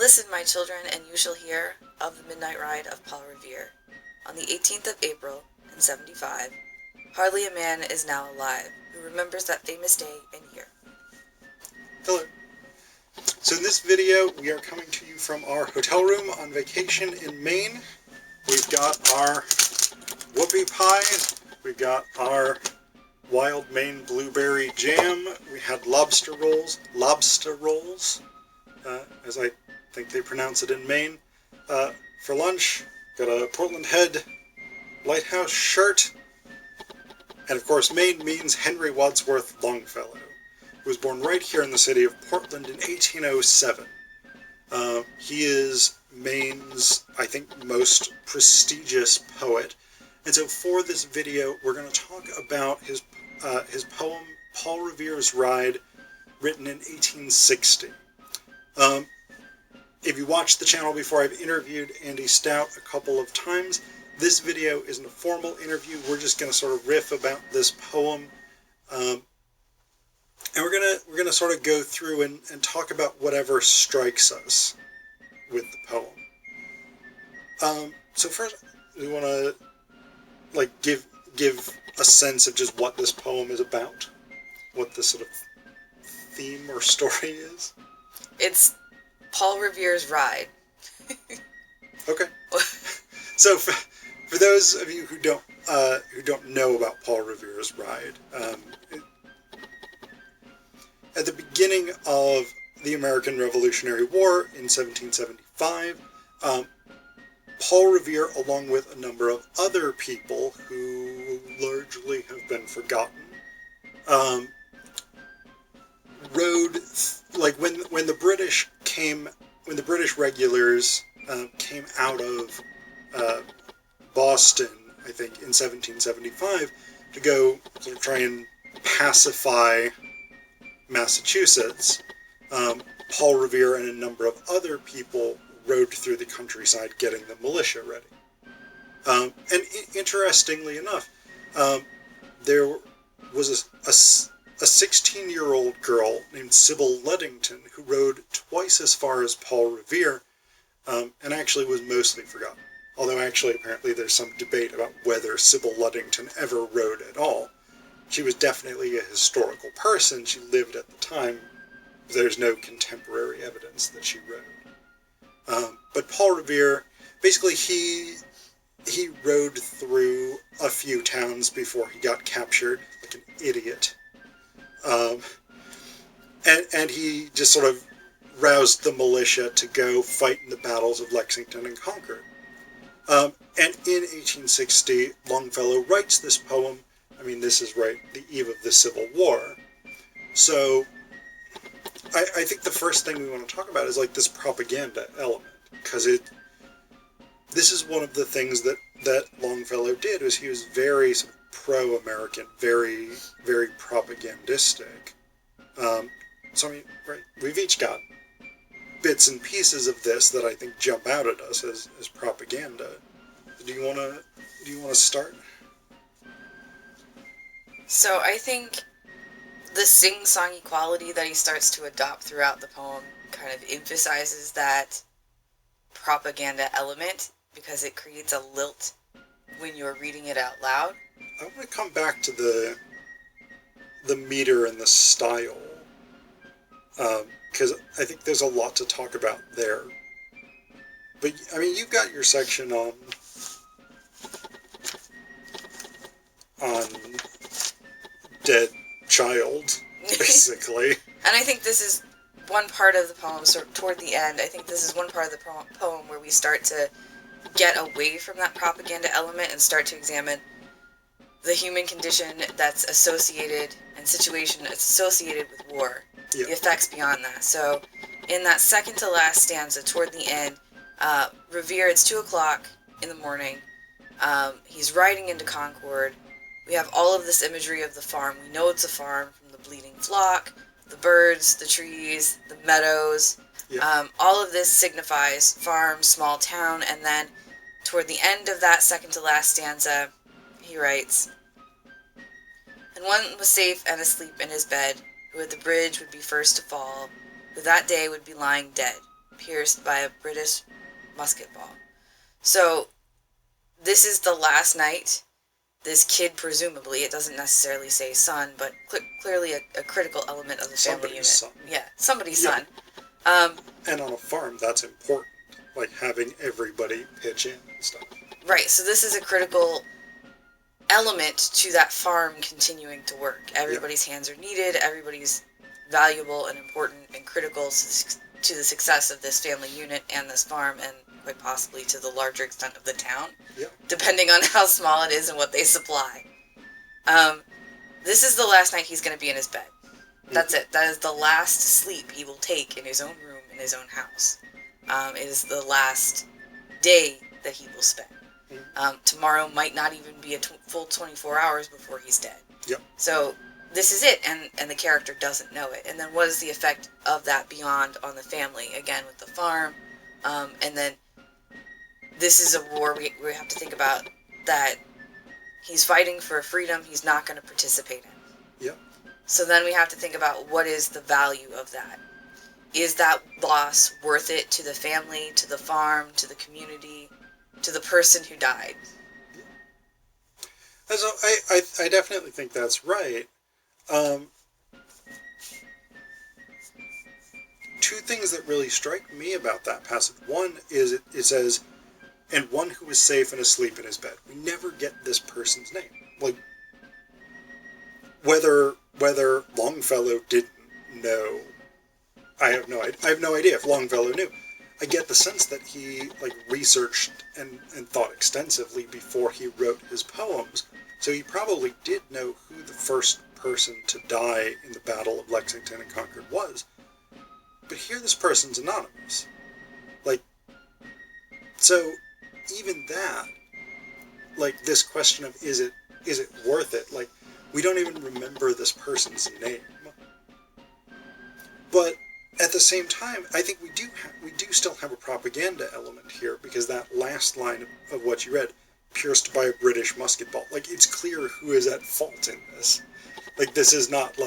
Listen, my children, and you shall hear of the midnight ride of Paul Revere. On the 18th of April, in 75, hardly a man is now alive who remembers that famous day and year. Hello. So in this video, we are coming to you from our hotel room on vacation in Maine. We've got our whoopie pie. We've got our wild Maine blueberry jam. We had lobster rolls, as I think they pronounce it in Maine. For lunch, got a Portland Head lighthouse shirt. And of course, Maine means Henry Wadsworth Longfellow, who was born right here in the city of Portland in 1807. He is Maine's, I think, most prestigious poet. And so for this video, we're going to talk about his poem, Paul Revere's Ride, written in 1860. If you watched the channel before, I've interviewed Andi Stout a couple of times. This video isn't a formal interview. We're just going to sort of riff about this poem. And we're gonna sort of go through and talk about whatever strikes us with the poem. So first, we want to give a sense of just what this poem is about, what the sort of theme or story is. It's Paul Revere's Ride. Okay. So for those of you who don't know about Paul Revere's Ride, at the beginning of the American Revolutionary War in 1775, Paul Revere, along with a number of other people who largely have been forgotten, rode, when the British regulars came out of Boston, I think, in 1775, to go sort of try and pacify Massachusetts, Paul Revere and a number of other people rode through the countryside getting the militia ready. And interestingly enough, there was a 16-year-old girl named Sybil Ludington who rode twice as far as Paul Revere, and actually was mostly forgotten. Although actually apparently there's some debate about whether Sybil Ludington ever rode at all. She was definitely a historical person. She lived at the time. There's no contemporary evidence that she rode. But Paul Revere, basically he rode through a few towns before he got captured like an idiot. And he just sort of roused the militia to go fight in the battles of Lexington and Concord. And in 1860, Longfellow writes this poem. I mean, this is right the eve of the Civil War. So I think the first thing we want to talk about is this propaganda element, because this is one of the things that Longfellow did, was he was very sort of pro-American, very, very propagandistic. So I mean, right, we've each got bits and pieces of this that I think jump out at us as propaganda. Do you want to start? So I think the sing-songy quality that he starts to adopt throughout the poem kind of emphasizes that propaganda element, because it creates a lilt when you're reading it out loud. I want to come back to the meter and the style, because I think there's a lot to talk about there. But I mean, you've got your section on dead child, basically. And I think this is one part of the poem, so toward the end, I think this is one part of the poem where we start to get away from that propaganda element and start to examine the human condition that's associated, and situation that's associated with war. Yeah. The effects beyond that. So in that second to last stanza, toward the end, Revere, it's 2 o'clock in the morning. He's riding into Concord. We have all of this imagery of the farm. We know it's a farm from the bleating flock, the birds, the trees, the meadows. Yeah. All of this signifies farm, small town, and then toward the end of that second to last stanza, he writes, "And one was safe and asleep in his bed, who at the bridge would be first to fall, who that day would be lying dead, pierced by a British musket ball. So this is the last night this kid, presumably, it doesn't necessarily say son, but clearly a critical element of the family unit. Son. Yeah, somebody's son. And on a farm, that's important, like having everybody pitch in and stuff. Right, so this is a critical element to that farm continuing to work. Everybody's hands are needed, everybody's valuable and important and critical to the success of this family unit and this farm, and quite possibly to the larger extent of the town, depending on how small it is and what they supply. This is the last night he's going to be in his bed. That's it. That is the last sleep he will take in his own room, in his own house. It is the last day that he will spend. Tomorrow might not even be a full 24 hours before he's dead. Yep. So this is it, and the character doesn't know it. And then what is the effect of that beyond on the family? Again, with the farm, and then this is a war we have to think about that he's fighting for a freedom he's not going to participate in. Yep. So then we have to think about what is the value of that. Is that loss worth it to the family, to the farm, to the community, to the person who died? So I definitely think that's right. Two things that really strike me about that passage. One is it says, and one who was safe and asleep in his bed. We never get this person's name. Like, whether Longfellow didn't know, I have no idea if Longfellow knew. I get the sense that he researched and thought extensively before he wrote his poems, so he probably did know who the first person to die in the Battle of Lexington and Concord was. But here this person's anonymous. So even that, this question of is it worth it? We don't even remember this person's name. But at the same time, I think we do still have a propaganda element here, because that last line of what you read, pierced by a British musket ball, it's clear who is at fault in this. This is not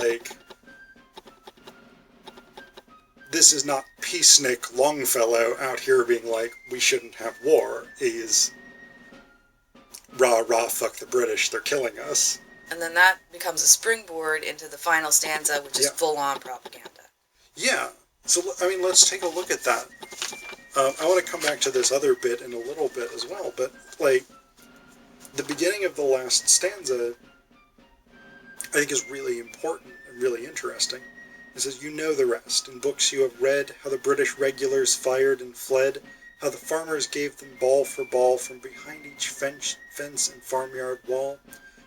this is not peacenik Longfellow out here being like, we shouldn't have war. He's rah rah, fuck the British, they're killing us. And then that becomes a springboard into the final stanza, which is full-on propaganda. Yeah. So, let's take a look at that. I want to come back to this other bit in a little bit as well, but, the beginning of the last stanza, I think, is really important and really interesting. It says, you know the rest. In books you have read how the British regulars fired and fled, how the farmers gave them ball for ball from behind each fence and farmyard wall,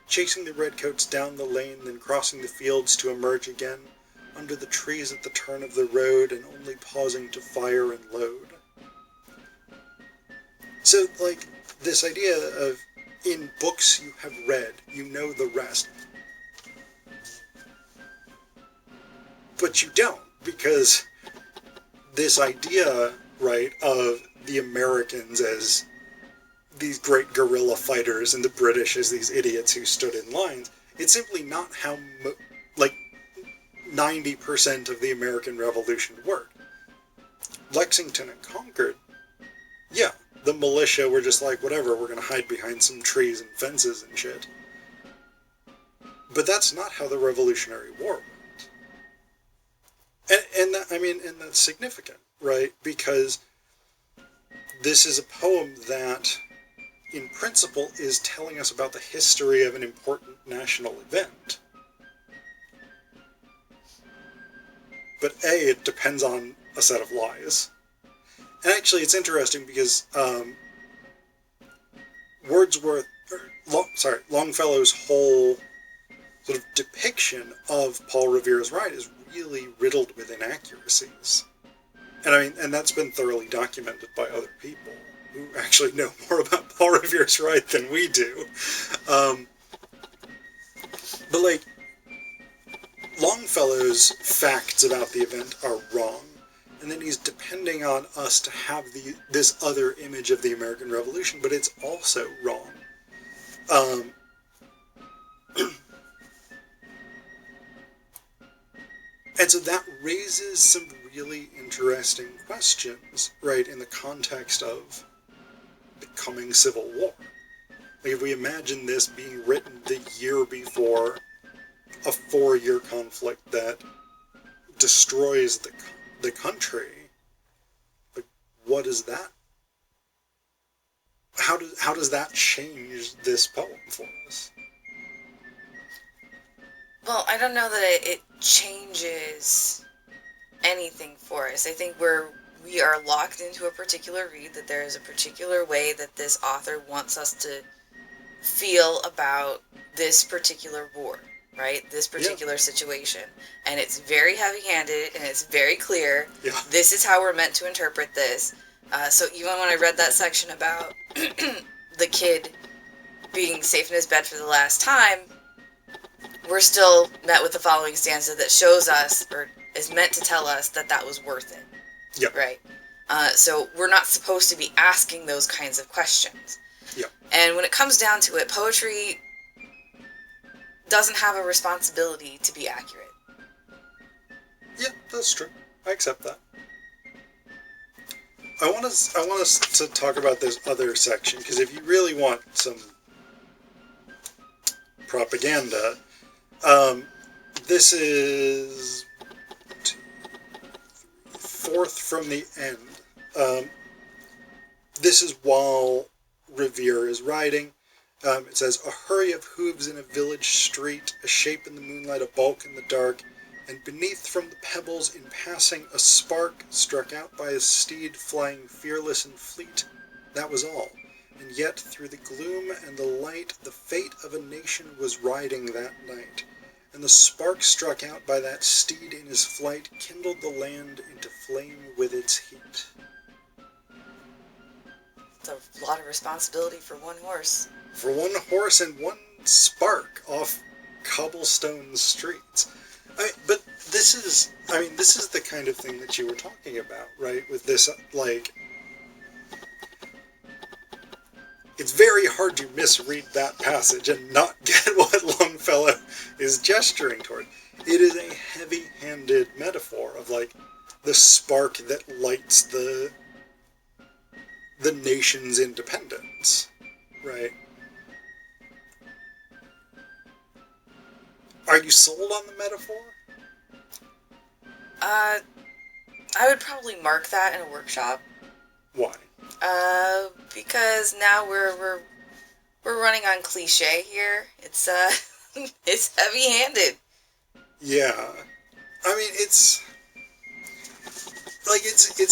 chasing the redcoats down the lane, then crossing the fields to emerge again, under the trees at the turn of the road, and only pausing to fire and load. So, this idea of, in books you have read, you know the rest. But you don't, because this idea, right, of the Americans as these great guerrilla fighters and the British as these idiots who stood in lines, it's simply not how, 90% of the American Revolution worked. Lexington and Concord, the militia were just whatever, we're going to hide behind some trees and fences and shit. But that's not how the Revolutionary War went. And that's significant, right? Because this is a poem that, in principle, is telling us about the history of an important national event. But it depends on a set of lies. And actually, it's interesting because Longfellow's whole sort of depiction of Paul Revere's ride is really riddled with inaccuracies. And that's been thoroughly documented by other people who actually know more about Paul Revere's ride than we do. But Longfellow's facts about the event are wrong, and then he's depending on us to have this other image of the American Revolution, but it's also wrong. And so that raises some really interesting questions, right, in the context of the coming Civil War. Like, if we imagine this being written the year before a 4-year conflict that destroys the country, like, what is that? How does that change this poem for us? Well, I don't know that it changes anything for us. I think we are locked into a particular read, that there is a particular way that this author wants us to feel about this particular war, right? This particular situation. And it's very heavy-handed, and it's very clear. Yeah. This is how we're meant to interpret this. So even when I read that section about the kid being safe in his bed for the last time, we're still met with the following stanza that shows us, or is meant to tell us, that that was worth it. Yep. Right? So we're not supposed to be asking those kinds of questions. Yep. And when it comes down to it, poetry doesn't have a responsibility to be accurate. Yeah, that's true. I accept that. I want us to talk about this other section, because if you really want some propaganda, this is 4th from the end. This is while Revere is riding. It says, "A hurry of hooves in a village street, a shape in the moonlight, a bulk in the dark, and beneath from the pebbles in passing a spark struck out by a steed flying fearless and fleet. That was all. And yet through the gloom and the light the fate of a nation was riding that night. And the spark struck out by that steed in his flight kindled the land into flame with its heat." It's a lot of responsibility for one horse. For one horse and one spark off cobblestone streets. But this is the kind of thing that you were talking about, right? With this, like, it's very hard to misread that passage and not get what Longfellow is gesturing toward. It is a heavy-handed metaphor of, like, the spark that lights the nation's independence, right? Are you sold on the metaphor? I would probably mark that in a workshop. Why? Because now we're running on cliche here. It's it's heavy-handed. Yeah. I mean, it's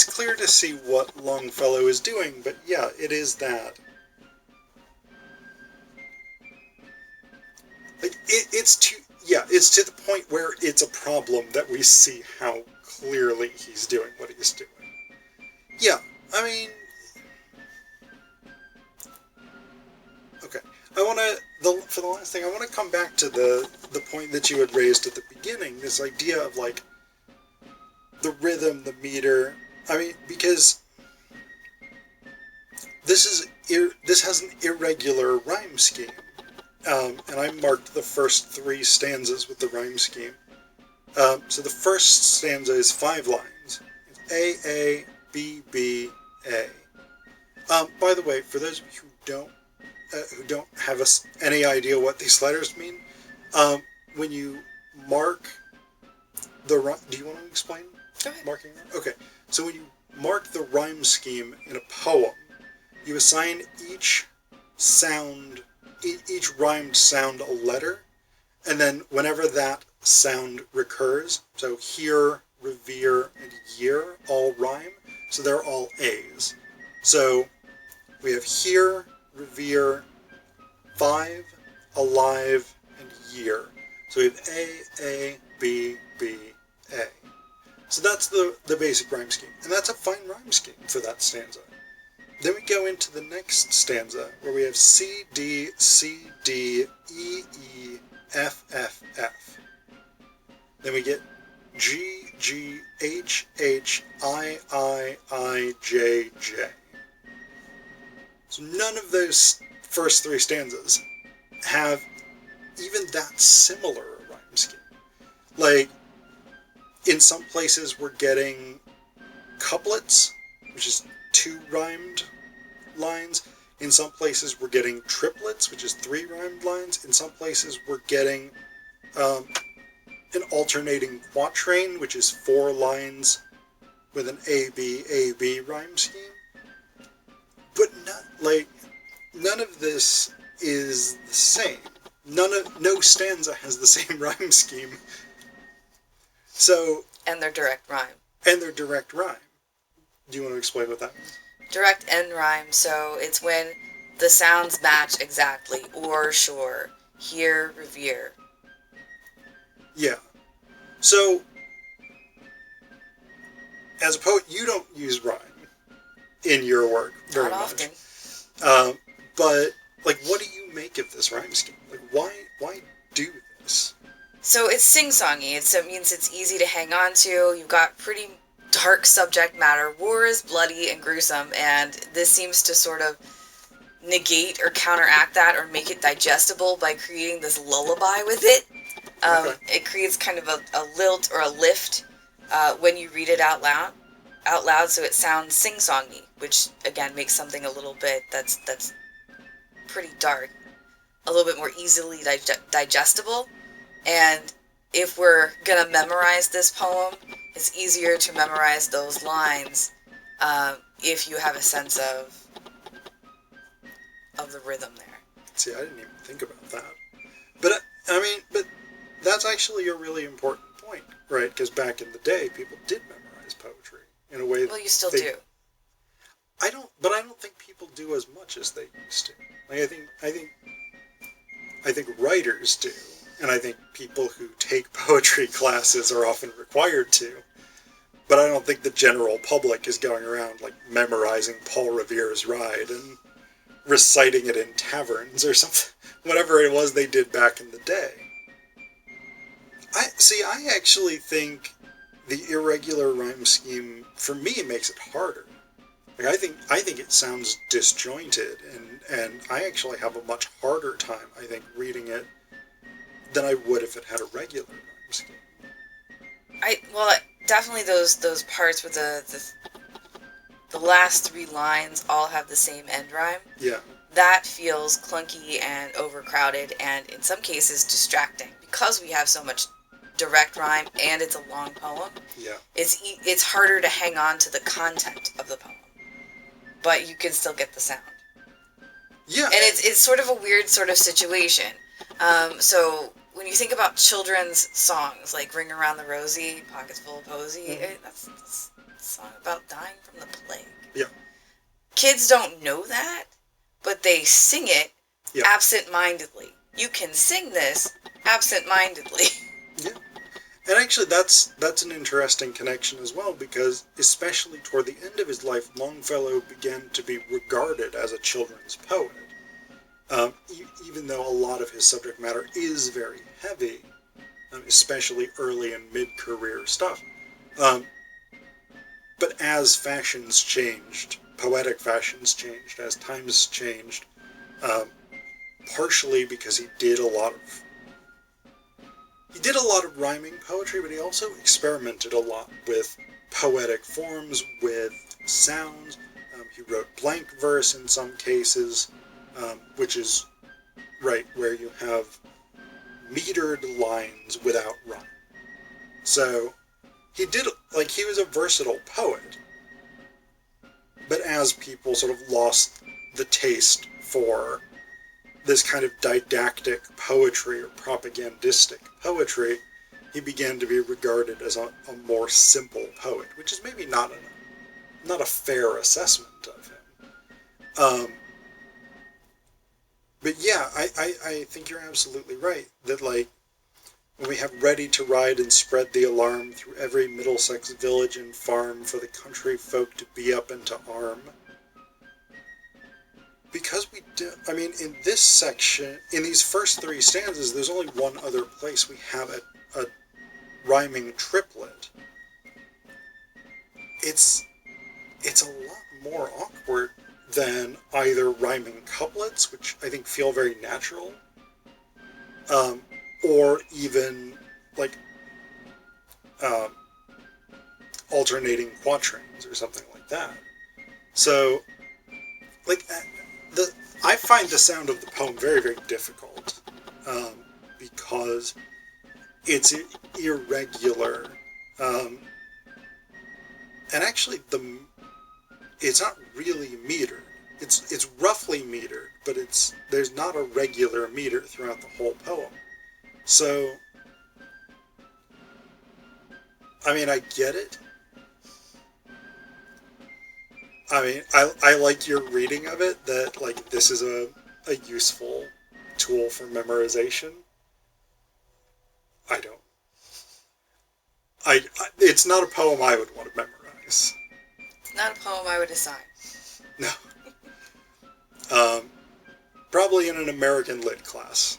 clear to see what Longfellow is doing, but yeah, it is that. Like, it's to the point where it's a problem that we see how clearly he's doing what he's doing. Yeah, I mean, okay. For the last thing, I want to come back to the point that you had raised at the beginning, this idea of, like, the rhythm, the meter. I mean, because this has an irregular rhyme scheme. And I marked the first 3 stanzas with the rhyme scheme. So the first stanza is 5 lines. It's A, A, B, B, A. By the way, for those of you who don't have any idea what these letters mean, when you mark the rhyme, do you want to explain? Go ahead. Marking? Okay. So when you mark the rhyme scheme in a poem, you assign each rhymed sound a letter, and then whenever that sound recurs, so here, revere, and year all rhyme, so they're all A's. So we have here, revere, 5, alive, and year. So we have A, B, B, A. So that's the basic rhyme scheme, and that's a fine rhyme scheme for that stanza. Then we go into the next stanza, where we have C, D, C, D, E, E, F, F, F. Then we get G, G, H, H, I, J, J. So none of those first 3 stanzas have even that similar a rhyme scheme. Like, In some places we're getting couplets, which is 2 rhymed lines. In some places we're getting triplets, which is 3 rhymed lines. In some places we're getting an alternating quatrain, which is 4 lines with an A-B rhyme scheme. But none of this is the same. No stanza has the same rhyme scheme. So... And their direct rhyme. Do you want to explain what that means? Direct end rhyme, so it's when the sounds match exactly. Or, sure. Here, Revere. Yeah. So, as a poet, you don't use rhyme in your work very Not much. often. But, like, what do you make of this rhyme scheme? Like, why do this? So it's sing-songy. It means it's easy to hang on to. You've got pretty dark subject matter. War is bloody and gruesome, and this seems to sort of negate or counteract that or make it digestible by creating this lullaby with it. Okay. It creates kind of a lilt or a lift when you read it out loud, so it sounds sing-songy, which again makes something a little bit that's pretty dark a little bit more easily digestible. And if we're gonna memorize this poem, it's easier to memorize those lines if you have a sense of the rhythm there. See, I didn't even think about that. But that's actually a really important point, right? Because back in the day, people did memorize poetry in a way. Well, you still do. I don't think people do as much as they used to. Like, I think writers do, and I think people who take poetry classes are often required to. But I don't think the general public is going around like memorizing Paul Revere's Ride and reciting it in taverns or something, whatever it was they did back in the day. I actually think the irregular rhyme scheme, for me, makes it harder. Like, I think it sounds disjointed, and I actually have a much harder time, I think, reading it than I would if it had a regular rhyme scheme. Definitely those parts where the last 3 lines all have the same end rhyme. Yeah. That feels clunky and overcrowded, and in some cases distracting, because we have so much direct rhyme and it's a long poem. Yeah. It's harder to hang on to the content of the poem, but you can still get the sound. Yeah. And it's sort of a weird sort of situation. So when you think about children's songs like "Ring Around the Rosie," "Pockets Full of Posy," that's a song about dying from the plague. Yeah. Kids don't know that, but they sing it absent-mindedly. You can sing this absent-mindedly. Yeah. And actually, that's an interesting connection as well, because especially toward the end of his life, Longfellow began to be regarded as a children's poet. Even though a lot of his subject matter is very heavy, especially early and mid-career stuff. But as fashions changed, poetic fashions changed, as times changed, partially because he did a lot of rhyming poetry, but he also experimented a lot with poetic forms, with sounds. He wrote blank verse in some cases, which is right where you have metered lines without rhyme. So he was a versatile poet. But as people sort of lost the taste for this kind of didactic poetry or propagandistic poetry, he began to be regarded as a more simple poet, which is maybe not a fair assessment of him. But yeah, I think you're absolutely right, that like, when we have ready to ride and spread the alarm through every Middlesex village and farm for the country folk to be up and to arm. Because in this section, in these first 3 stanzas, there's only one other place we have a rhyming triplet. It's a lot more awkward than either rhyming couplets, which I think feel very natural, or even like alternating quatrains or something like that. So, like, I find the sound of the poem very, very difficult, because it's irregular, and actually it's not really metered. It's roughly metered, but there's not a regular meter throughout the whole poem. So, I mean, I get it. I mean, I like your reading of it, that, like, this is a useful tool for memorization. I don't. It's not a poem I would want to memorize. It's not a poem I would assign. No. Probably in an American Lit class,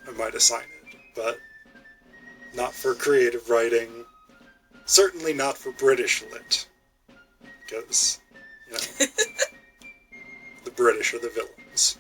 I might assign it, but not for creative writing. Certainly not for British Lit, because, you know, the British are the villains.